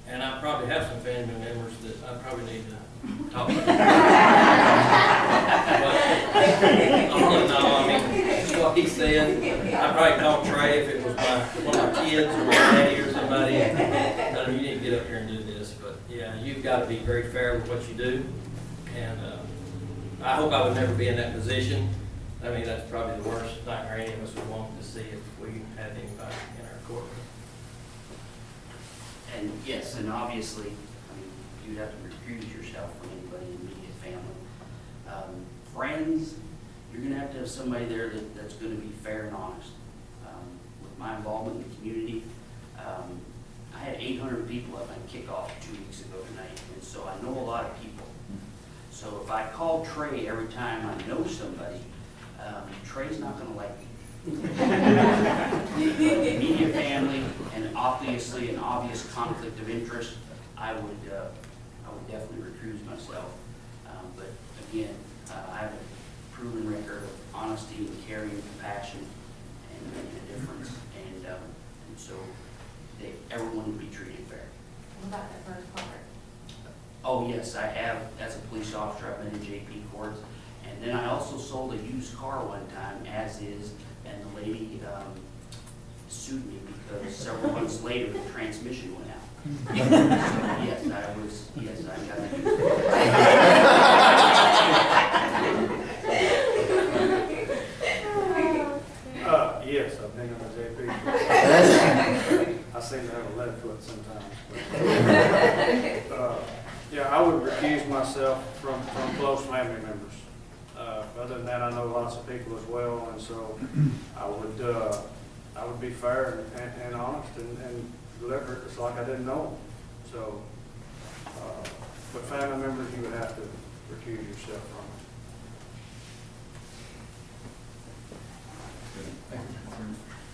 And I probably have some family members that I probably need to talk to. But all in all, I mean, what he said, I'd probably call Trey if it was one of my kids or my daddy or somebody. Tell him, you need to get up here and do this. But yeah, you've got to be very fair with what you do. And I hope I would never be in that position. I mean, that's probably the worst nightmare any of us would want to see if we had anybody in our courtroom. And yes, and obviously, I mean, you'd have to recuse yourself from anybody in the immediate family. Friends, you're gonna have to have somebody there that's gonna be fair and honest. With my involvement in the community, I had 800 people at my kickoff 2 weeks ago tonight, and so I know a lot of people. So if I call Trey every time I know somebody, Trey's not gonna like me. Immediate family, and obviously an obvious conflict of interest, I would definitely recuse myself. But again, I have a proven record of honesty and caring and compassion and making a difference, and so everyone would be treated fair. What about that first part? Oh yes, I have, as a police officer, I've been in JP courts, and then I also sold a used car one time, as is, and the lady sued me because several months later the transmission went out. So yes, I got to do Yes, I've been on the JP. I seem to have a left foot sometimes. But, yeah, I would recuse myself from close family members. Other than that, I know lots of people as well, and so I would be fair and honest and deliver it just like I didn't know them. So, but family members, you would have to recuse yourself from it.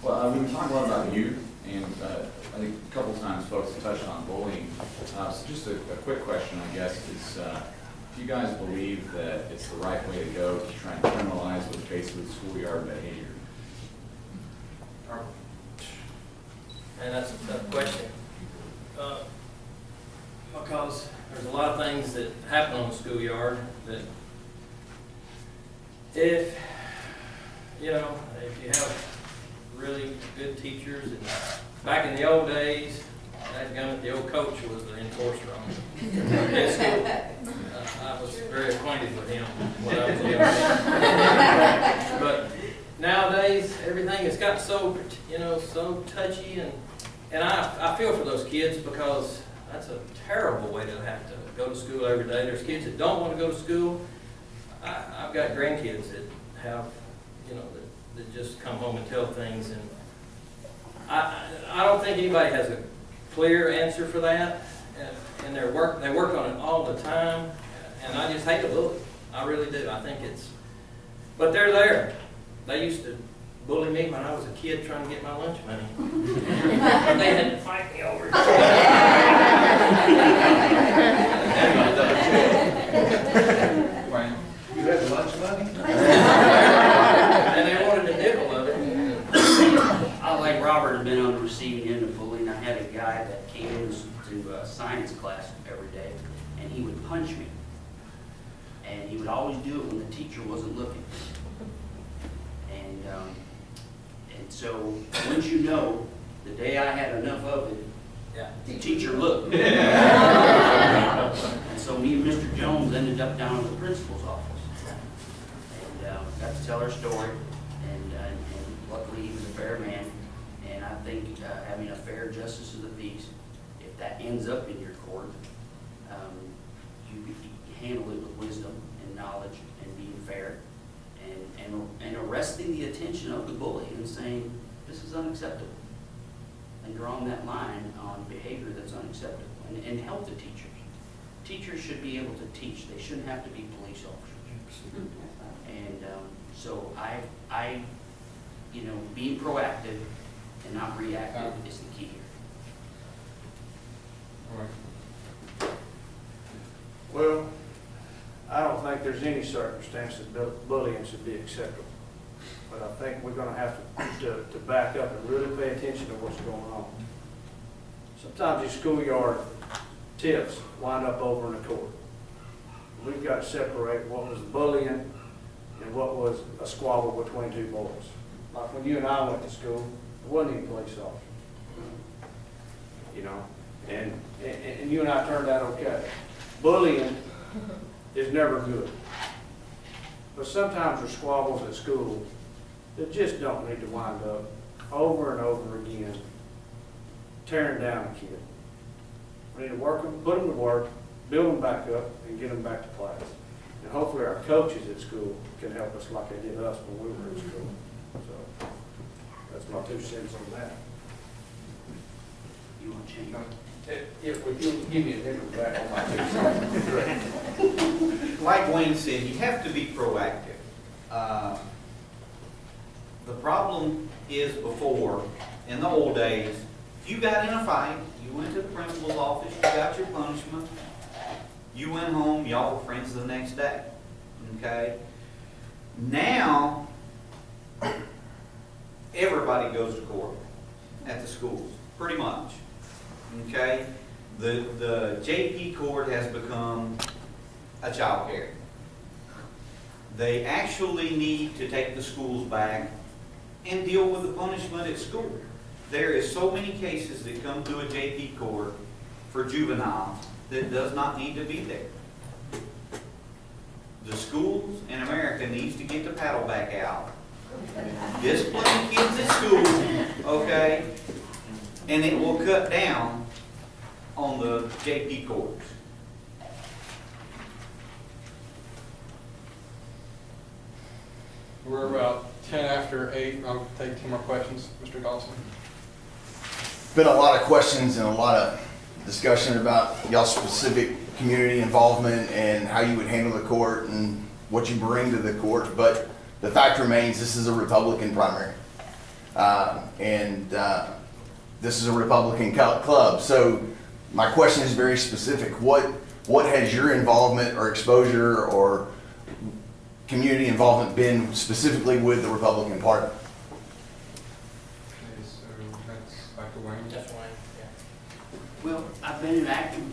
Well, we've been talking a lot about youth, and I think a couple times folks have touched on bullying. So just a quick question, I guess, is do you guys believe that it's the right way to go to try and criminalize what's basically schoolyard behavior? And that's a tough question. Because there's a lot of things that happen on the schoolyard that if you have really good teachers, and back in the old days, the old coach was the enforcer on his school. I was very acquainted with him when I was young. But nowadays, everything has got so touchy, and I feel for those kids, because that's a terrible way to have to go to school every day. There's kids that don't want to go to school. I've got grandkids that have, that just come home and tell things, and I don't think anybody has a clear answer for that, and they work on it all the time, and I just hate to bully. I really do. I think but they're there. They used to bully me when I was a kid trying to get my lunch money. And they had to fight me over it. You had lunch money? And they wanted a nickel of it. I, like Robert, have been on the receiving end of bullying. I had a guy that came into science class every day, and he would punch me. And he would always do it when the teacher wasn't looking. And so once you know, the day I had enough of it, the teacher looked. And so me and Mr. Jones ended up down at the principal's office. And got to tell our story. And luckily he was a fair man. And I think having a fair justice of the peace, if that ends up in your court, you handle it with wisdom and knowledge and being fair, and arresting the attention of the bully and saying, this is unacceptable, and drawing that line on behavior that's unacceptable, and help the teachers. Teachers should be able to teach. They shouldn't have to be police officers. And so being proactive and not reactive is the key here. Well, I don't think there's any circumstances that bullying should be acceptable. But I think we're going to have to back up and really pay attention to what's going on. Sometimes these schoolyard tiffs wind up over in the court. We've got to separate what was bullying and what was a squabble between two boys. Like when you and I went to school, there wasn't any police officers. You know, and you and I turned out okay. Bullying is never good. But sometimes there's squabbles at school that just don't need to wind up over and over again, tearing down a kid. We need to work them, put them to work, build them back up, and get them back to class. And hopefully our coaches at school can help us like they did us when we were in school. So that's my 2 cents on that. You want to change? If we give you a nickel back on my 2 cents. Like Wayne said, you have to be proactive. The problem is before, in the old days, if you got in a fight, you went to the principal's office, you got your punishment, you went home, y'all were friends the next day, okay? Now, everybody goes to court at the schools, pretty much, okay? The JP court has become a child care. They actually need to take the schools back and deal with the punishment at school. There is so many cases that come through a JP court for juveniles that does not need to be there. The schools in America needs to get the paddle back out. Discipline kids at school, okay? And it will cut down on the JP courts. We're about 10 after 8. I'll take 2 more questions. Mr. Dawson. Been a lot of questions and a lot of discussion about y'all's specific community involvement and how you would handle the court and what you bring to the court, but the fact remains this is a Republican primary. This is a Republican club. So my question is very specific. What has your involvement or exposure or community involvement been specifically with the Republican Party? Okay, so that's Dr. Wayne. That's Wayne, yeah. Well, I've been an active,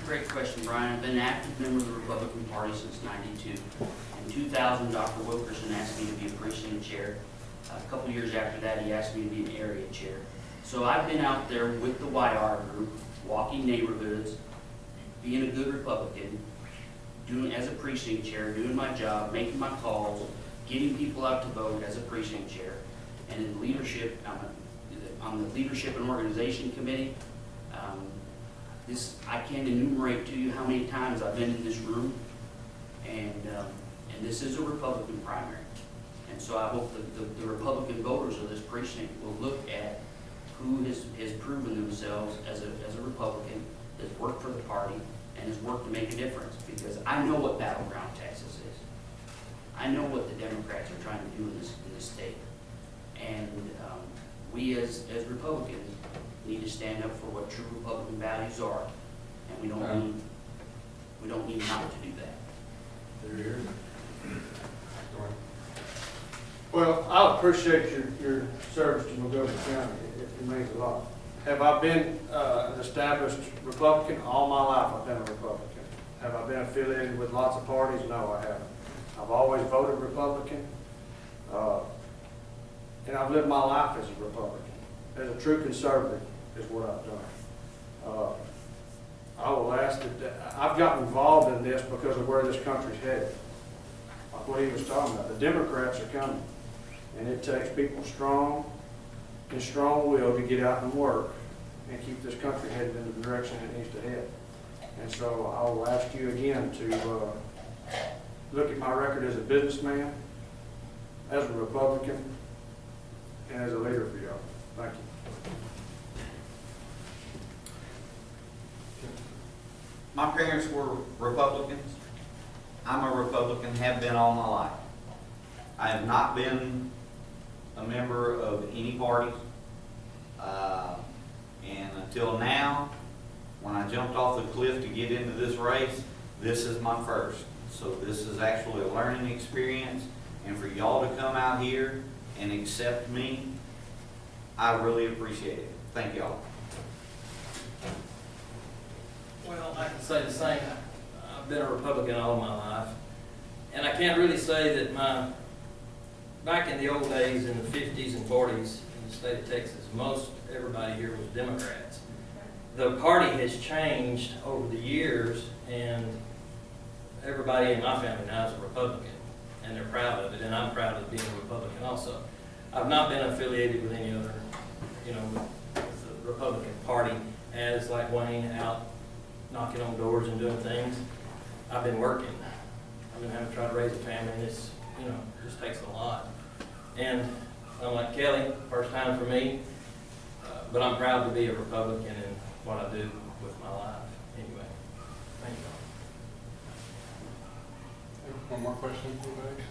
great question, Brian. I've been an active member of the Republican Party since '92. In 2000, Dr. Wilkerson asked me to be a precinct chair. A couple years after that, he asked me to be an area chair. So I've been out there with the YR group, walking neighborhoods, being a good Republican, doing as a precinct chair, doing my job, making my calls, getting people out to vote as a precinct chair. And in leadership, on the leadership and organization committee, I can't enumerate to you how many times I've been in this room, and this is a Republican primary. And so I hope that the Republican voters of this precinct will look at who has proven themselves as a Republican, has worked for the party, and has worked to make a difference, because I know what battleground Texas is. I know what the Democrats are trying to do in this state. And we as Republicans need to stand up for what true Republican values are, and we don't need not to do that. Well, I appreciate your service to Montgomery County. It means a lot. Have I been an established Republican? All my life I've been a Republican. Have I been affiliated with lots of parties? No, I haven't. I've always voted Republican, and I've lived my life as a Republican. As a true conservative is what I've done. I will ask that I've gotten involved in this because of where this country's headed. Like what he was talking about. The Democrats are coming, and it takes people strong and strong will to get out and work and keep this country headed in the direction it needs to head. And so I will ask you again to look at my record as a businessman, as a Republican, and as a leader for y'all. Thank you. My parents were Republicans. I'm a Republican, have been all my life. I have not been a member of any parties. And until now, when I jumped off the cliff to get into this race, this is my first. So this is actually a learning experience. And for y'all to come out here and accept me, I really appreciate it. Thank y'all. Well, I say the same. I've been a Republican all my life. And I can't really say that back in the old days, in the 50s and 40s, in the state of Texas, most everybody here was Democrats. The party has changed over the years, and everybody in my family now is a Republican, and they're proud of it, and I'm proud of being a Republican also. I've not been affiliated with any other, with the Republican Party as like Wayne out knocking on doors and doing things. I've been working. I've been having to try to raise a family, and it's, it just takes a lot. And I'm like Kelly, first time for me, but I'm proud to be a Republican in what I do with my life. Anyway, thank you. One more question, anybody?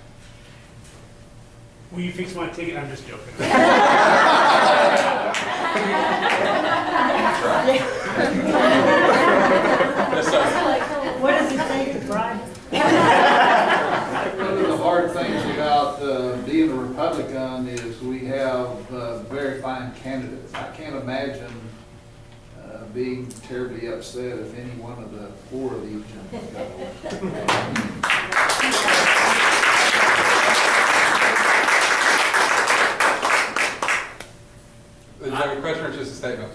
Will you fix my ticket? I'm just joking. Yes, sir. What does it take to bribe? One of the hard things about being a Republican is we have very fine candidates. I can't imagine being terribly upset if any one of the 4 of these gentlemen got Is that a question or just a statement?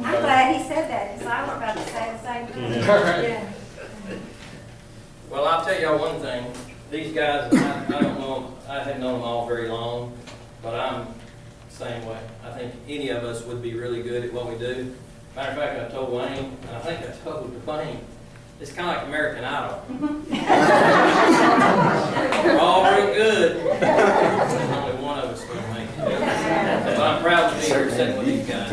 I'm glad he said that, because I was about to say the same thing. All right. Yeah. Well, I'll tell y'all one thing. These guys, I don't know them, I haven't known them all very long, but I'm the same way. I think any of us would be really good at what we do. Matter of fact, I told Wayne, and I think I told Wayne, it's kind of like American Idol. We're all real good. Only one of us is going to make it. But I'm proud to be here sitting with these guys.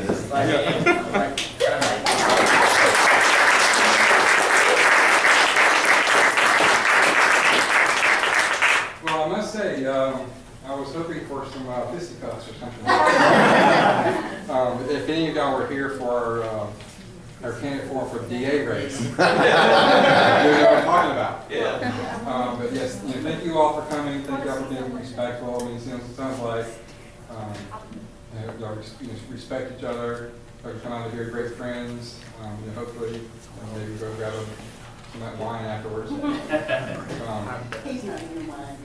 Well, I must say, I was hoping for some fisticuffs or something. If any of y'all were here for our candidate forum for the DA race, you know what I'm talking about. Yeah. But yes, thank you all for coming. Thank you all for being respectful. I mean, it sounds like y'all respect each other. Y'all come out of here great friends. Hopefully, maybe go grab some of that wine afterwards. He's not even wine,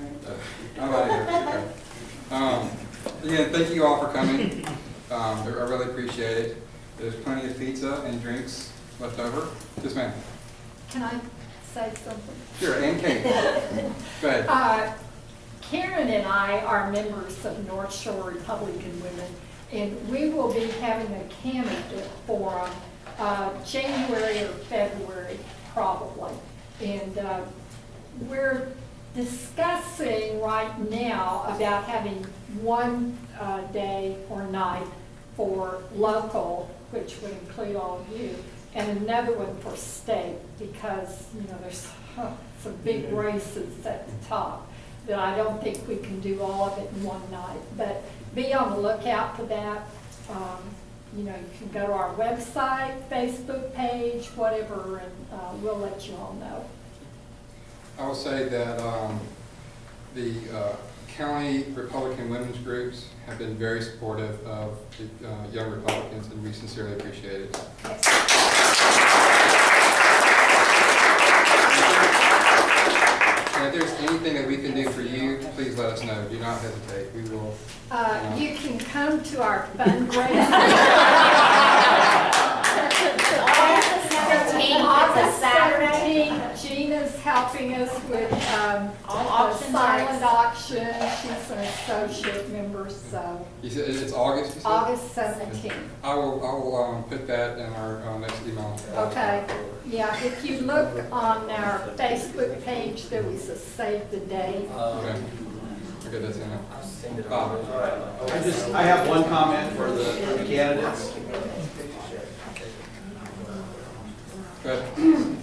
I'm out of here. Okay. Again, thank you all for coming. I really appreciate it. There's plenty of pizza and drinks left over. Yes, ma'am. Can I say something? Sure, and cake. Go ahead. Karen and I are members of North Shore Republican Women, and we will be having a candidate forum January or February, probably. And we're discussing right now about having one day or night for local, which would include all of you, and another one for state, because there's some big races at the top that I don't think we can do all of it in one night. But be on the lookout for that. You can go to our website, Facebook page, whatever, and we'll let you all know. I will say that the county Republican women's groups have been very supportive of the young Republicans, and we sincerely appreciate it. And if there's anything that we can do for you, please let us know. Do not hesitate. We will. You can come to our fundraiser. August 17th, Gina's helping us with silent auction. She's an associate member, so. You said it's August, you said? August 17th. I will put that in our next email. Okay. Yeah, if you look on our Facebook page, there was a save the date. Okay. Okay, that's in it. I have one comment for the candidates. Go ahead.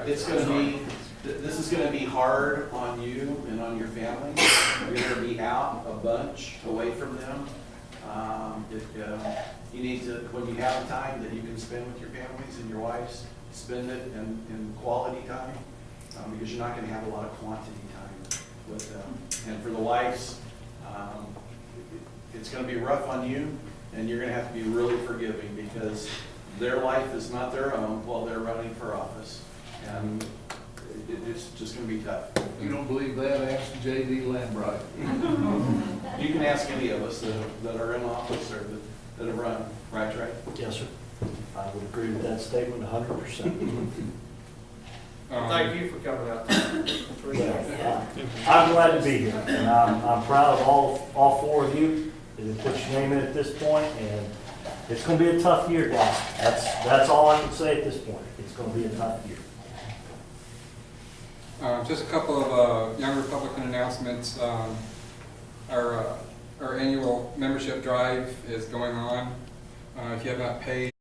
This is going to be hard on you and on your family. You're going to be out a bunch away from them. You need to, when you have time that you can spend with your families and your wives, spend it in quality time, because you're not going to have a lot of quantity time with them. And for the wives, it's going to be rough on you, And you're gonna have to be really forgiving because their life is not their own while they're running for office. And it's just gonna be tough. You don't believe that, ask J.D. Lambright. You can ask any of us that are in office or that have run, right, Trey? Yes, sir. I would agree with that statement 100%. Thank you for coming out. Yeah. I'm glad to be here, and I'm proud of all four of you that have put your name in at this point, and it's gonna be a tough year, guys. That's all I can say at this point. It's gonna be a tough year. Just a couple of Young Republican announcements. Our annual membership drive is going on. If you have not paid